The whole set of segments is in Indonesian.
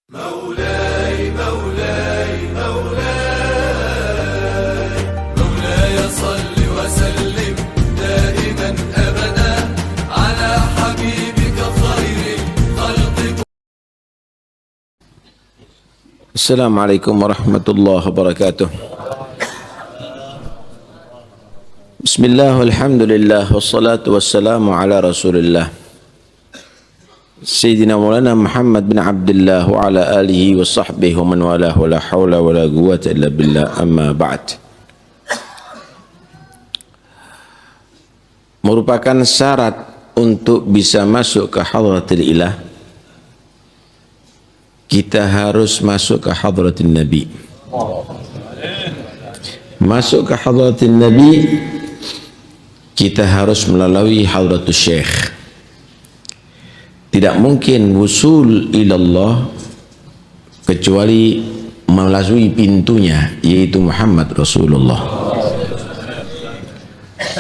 مولاي مولاي مولاي مولاي صل وسلم دائما أبدا على حبيبك خير خلق. السلام عليكم ورحمة الله وبركاته. بسم الله والحمد لله والصلاة والسلام على رسول الله سيدنا مولانا محمد بن عبد الله وعلى آله وصحبه ومن والاه ولا حول ولا قوة إلا بالله. أما بعد, merupakan syarat untuk bisa masuk ke hadratil ilah, kita harus masuk ke hadratil Nabi. Masuk ke hadratil Nabi, kita harus melalui hadratul Syekh. Tidak mungkin wusul ilallah kecuali melalui pintunya, yaitu Muhammad Rasulullah.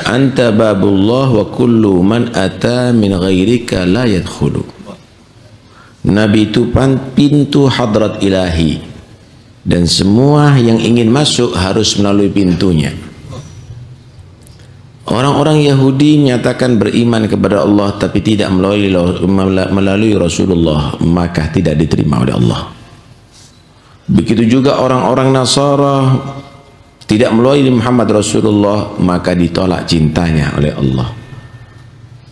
Anta babullah wa kullu man ata min ghairika la yadkhulu. Nabi itu pintu hadrat ilahi, dan semua yang ingin masuk harus melalui pintunya. Orang-orang Yahudi menyatakan beriman kepada Allah tapi tidak melalui Rasulullah, maka tidak diterima oleh Allah. Begitu juga orang-orang Nasara tidak melalui Muhammad Rasulullah, maka ditolak cintanya oleh Allah.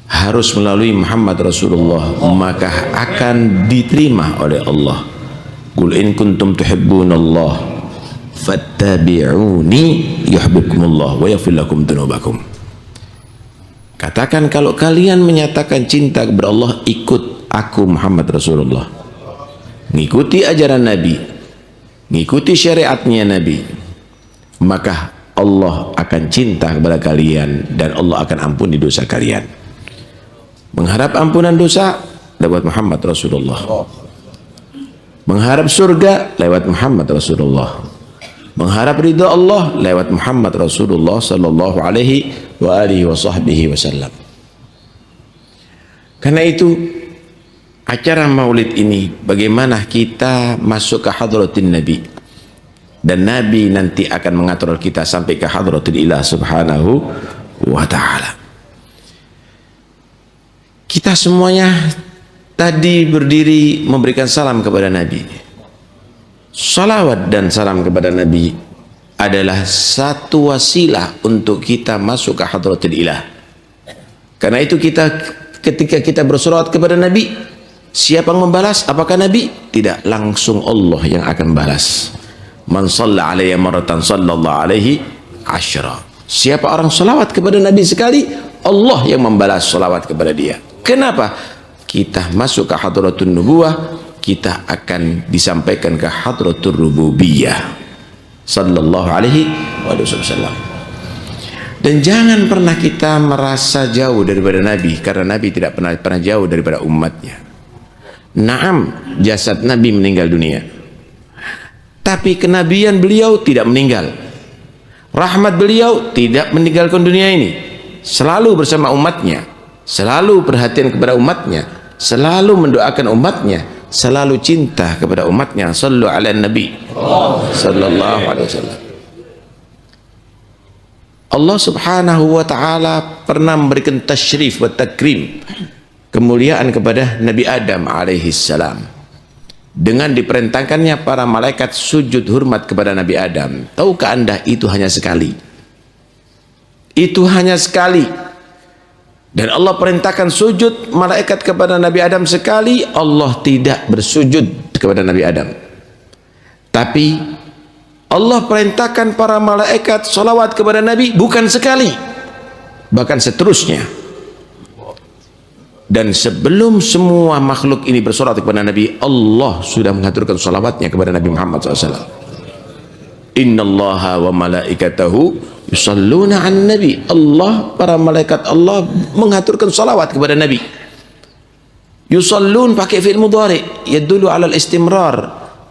Harus melalui Muhammad Rasulullah, maka akan diterima oleh Allah. Qul in kuntum tuhibbunallah fattabi'uni yuhibbukumullah wa yaghfir lakum dzunubakum. Katakan, kalau kalian menyatakan cinta kepada Allah, ikut aku Muhammad Rasulullah, ngikuti ajaran Nabi, ngikuti syariatnya Nabi, maka Allah akan cinta kepada kalian dan Allah akan ampuni dosa kalian. Mengharap ampunan dosa lewat Muhammad Rasulullah, mengharap surga lewat Muhammad Rasulullah, mengharap ridha Allah lewat Muhammad Rasulullah sallallahu alaihi wa alihi wa sahbihi wasallam. Karena itu acara maulid ini, bagaimana kita masuk ke hadratin Nabi, dan Nabi nanti akan mengatur kita sampai ke hadratil ilah subhanahu wa ta'ala. Kita semuanya tadi berdiri memberikan salam kepada Nabi. Salawat dan salam kepada Nabi adalah satu wasilah untuk kita masuk ke hadratil ilah. Karena itu ketika kita bersolawat kepada Nabi, siapa yang membalas? Apakah Nabi? Tidak, langsung Allah yang akan balas. Man shalla alayya maratan sallallahu alaihi asyra. Siapa orang salawat kepada Nabi sekali, Allah yang membalas salawat kepada dia. Kenapa? Kita masuk ke hadratul nubuwah, kita akan disampaikan ke hadratul rububiyah sallallahu alaihi wasallam. Dan jangan pernah kita merasa jauh daripada Nabi, karena Nabi tidak pernah jauh daripada umatnya. Naam, jasad Nabi meninggal dunia, tapi kenabian beliau tidak meninggal. Rahmat beliau tidak meninggalkan dunia ini, selalu bersama umatnya, selalu perhatian kepada umatnya, selalu mendoakan umatnya, selalu cinta kepada umatnya. Sallu ala Nabi sallallahu alaihi wasallam. Allah subhanahu wa ta'ala pernah memberikan tasyrif wa takrim, kemuliaan kepada Nabi Adam alaihi salam, dengan diperintahkannya para malaikat sujud hormat kepada Nabi Adam. Tahukah anda, itu hanya sekali, itu hanya sekali. Dan Allah perintahkan sujud malaikat kepada Nabi Adam sekali. Allah tidak bersujud kepada Nabi Adam, tapi Allah perintahkan para malaikat salawat kepada Nabi bukan sekali, bahkan seterusnya. Dan sebelum semua makhluk ini bersolat kepada Nabi, Allah sudah mengaturkan salawatnya kepada Nabi Muhammad SAW. Innallaha wa malaikatahu yusalluna an nabi. Allah, para malaikat Allah mengaturkan salawat kepada Nabi. Yusallun pakai fi'il mudhari, yadullu ala al-istimrar,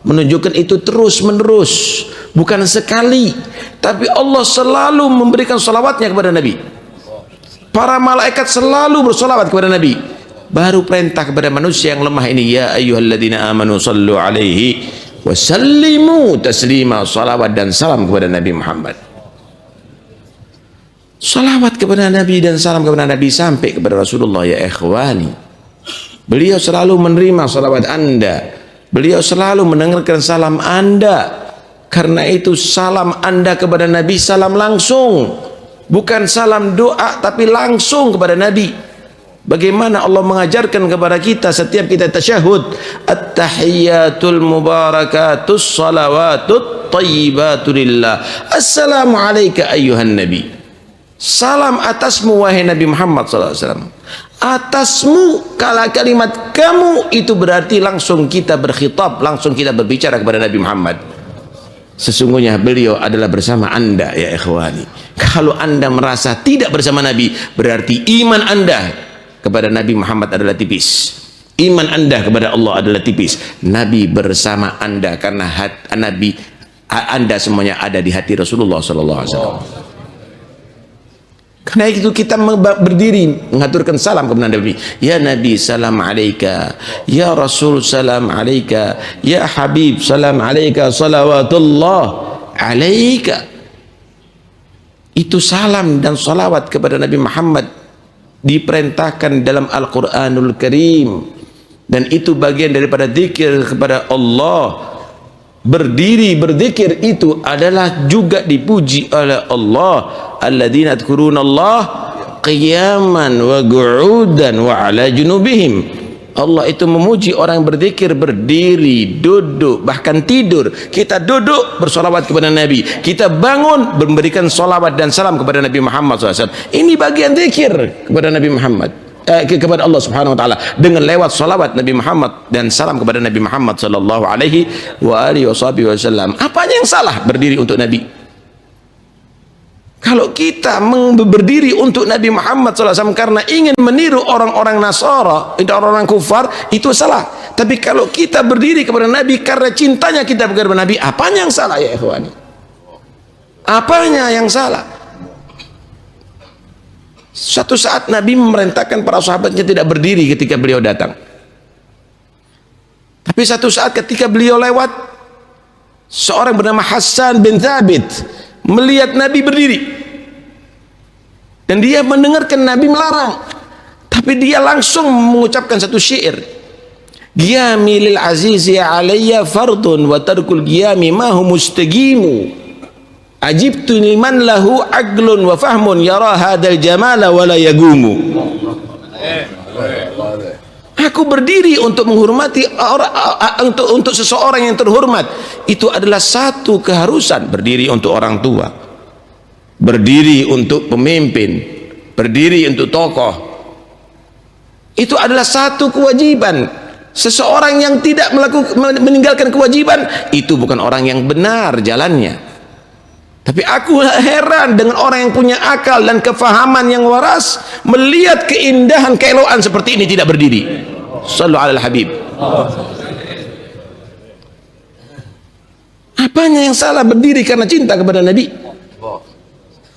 menunjukkan itu terus menerus, bukan sekali. Tapi Allah selalu memberikan salawatnya kepada Nabi. Para malaikat selalu bersalawat kepada Nabi. baru perintah kepada manusia yang lemah ini, ya ayyuhalladzina amanu sallu alaihi wa sallimu taslima. Salawat dan salam kepada Nabi Muhammad. Salawat kepada Nabi dan salam kepada Nabi sampai kepada Rasulullah, ya ikhwani. Beliau selalu menerima salawat Anda, beliau selalu mendengarkan salam Anda. Karena itu salam Anda kepada Nabi salam langsung, bukan salam doa tapi langsung kepada Nabi. Bagaimana Allah mengajarkan kepada kita setiap kita tasyahud, at-tahiyyatul mubarakatus salawatut thayyibatu lillah, assalamu alayka ayyuhan nabi. Salam atasmu wahai Nabi Muhammad SAW. Atasmu, kala kalimat kamu itu berarti langsung kita berkhitab, langsung kita berbicara kepada Nabi Muhammad. Sesungguhnya beliau adalah bersama Anda, ya ikhwani. Kalau Anda merasa tidak bersama Nabi, berarti iman Anda kepada Nabi Muhammad adalah tipis. Iman Anda kepada Allah adalah tipis. Nabi bersama Anda karena Nabi Anda semuanya ada di hati Rasulullah SAW. Karena itu kita berdiri mengaturkan salam kepada Nabi. Ya Nabi salam alaika, ya Rasul salam alaika, ya Habib salam alaika, salawatullah alaika. Itu salam dan salawat kepada Nabi Muhammad diperintahkan dalam Al-Quranul Karim, dan itu bagian daripada zikir kepada Allah. Berdiri berzikir itu adalah juga dipuji oleh Allah. Alladzina yadhkurunallah qiyaman wa qu'udan wa ala junubihim. Allah itu memuji orang yang berzikir berdiri, duduk, bahkan tidur. Kita duduk bersolawat kepada Nabi, kita bangun memberikan solawat dan salam kepada Nabi Muhammad SAW. Ini bagian zikir kepada Nabi Muhammad, kepada Allah Subhanahu wa taala dengan lewat salawat Nabi Muhammad dan salam kepada Nabi Muhammad sallallahu alaihi wa alihi wasallam. Apanya yang salah berdiri untuk Nabi? Kalau kita berdiri untuk Nabi Muhammad SAW karena ingin meniru orang-orang Nasara, orang-orang kufar, itu salah. Tapi kalau kita berdiri kepada Nabi karena cintanya kita kepada Nabi, apanya yang salah ya ikhwani? Apanya yang salah? Suatu saat Nabi memerintahkan para sahabatnya tidak berdiri ketika beliau datang. Tapi satu saat ketika beliau lewat, seorang bernama Hassan bin Thabit melihat Nabi berdiri, dan dia mendengarkan Nabi melarang, tapi dia langsung mengucapkan satu syair, qiyami lil azizi alayya fardun wa tarkul qiyami ma hu mustaqimu, ajibtu liman lahu aqlun wa fahmun yara hadal jamala wa la yagumu. Aku berdiri untuk menghormati orang, untuk seseorang yang terhormat. Itu adalah satu keharusan. Berdiri untuk orang tua, berdiri untuk pemimpin, berdiri untuk tokoh. Itu adalah satu kewajiban. Seseorang yang tidak meninggalkan kewajiban, itu bukan orang yang benar jalannya. Tapi aku heran dengan orang yang punya akal dan kefahaman yang waras, melihat keindahan keelokan seperti ini tidak berdiri. Sallu alal habib. Apanya yang salah berdiri karena cinta kepada Nabi?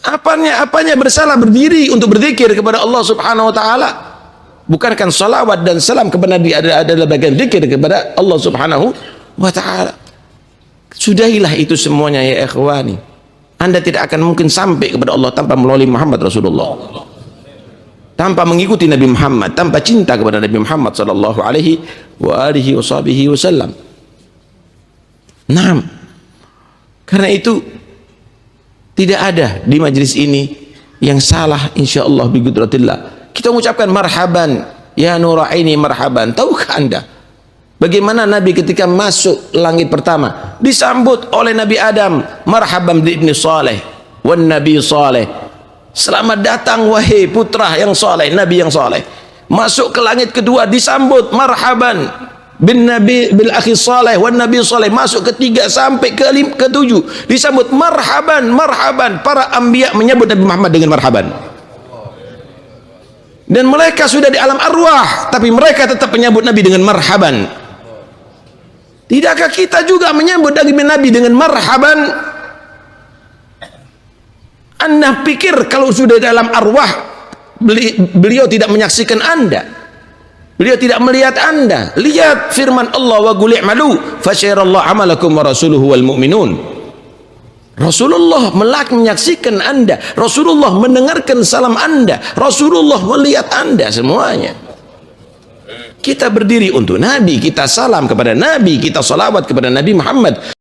Apanya bersalah berdiri untuk berzikir kepada Allah Subhanahu wa taala? Bukankah salawat dan salam kepada Nabi adalah bagian zikir kepada Allah Subhanahu wa taala? Sudahilah itu semuanya ya ikhwani. Anda tidak akan mungkin sampai kepada Allah tanpa melalui Muhammad Rasulullah, tanpa mengikuti Nabi Muhammad, tanpa cinta kepada Nabi Muhammad sallallahu alaihi wa alihi wasallam. Naam. Karena itu tidak ada di majlis ini yang salah insyaallah bi qudratillah. Kita mengucapkan marhaban ya nuraini marhaban. Tahukah Anda bagaimana Nabi ketika masuk langit pertama disambut oleh Nabi Adam, marhaban bi ibni saleh wan nabi saleh. Selamat datang wahai putra yang saleh, nabi yang saleh. Masuk ke langit kedua disambut marhaban bin nabi bil akhi saleh wan nabi saleh. Masuk ketiga sampai ke ketujuh disambut marhaban marhaban. Para anbiya menyebut Nabi Muhammad dengan marhaban. Dan mereka sudah di alam arwah, tapi mereka tetap menyebut Nabi dengan marhaban. Tidakkah kita juga menyambut Nabi dengan marhaban? Anda pikir kalau sudah dalam arwah beliau tidak menyaksikan Anda? Beliau tidak melihat Anda. Lihat firman Allah, wa qul i'malu fasyarallahu amalakum wa rasuluhu wal mu'minun. Rasulullah menyaksikan Anda, Rasulullah mendengarkan salam Anda, Rasulullah melihat Anda semuanya. Kita berdiri untuk Nabi, kita salam kepada Nabi, kita salawat kepada Nabi Muhammad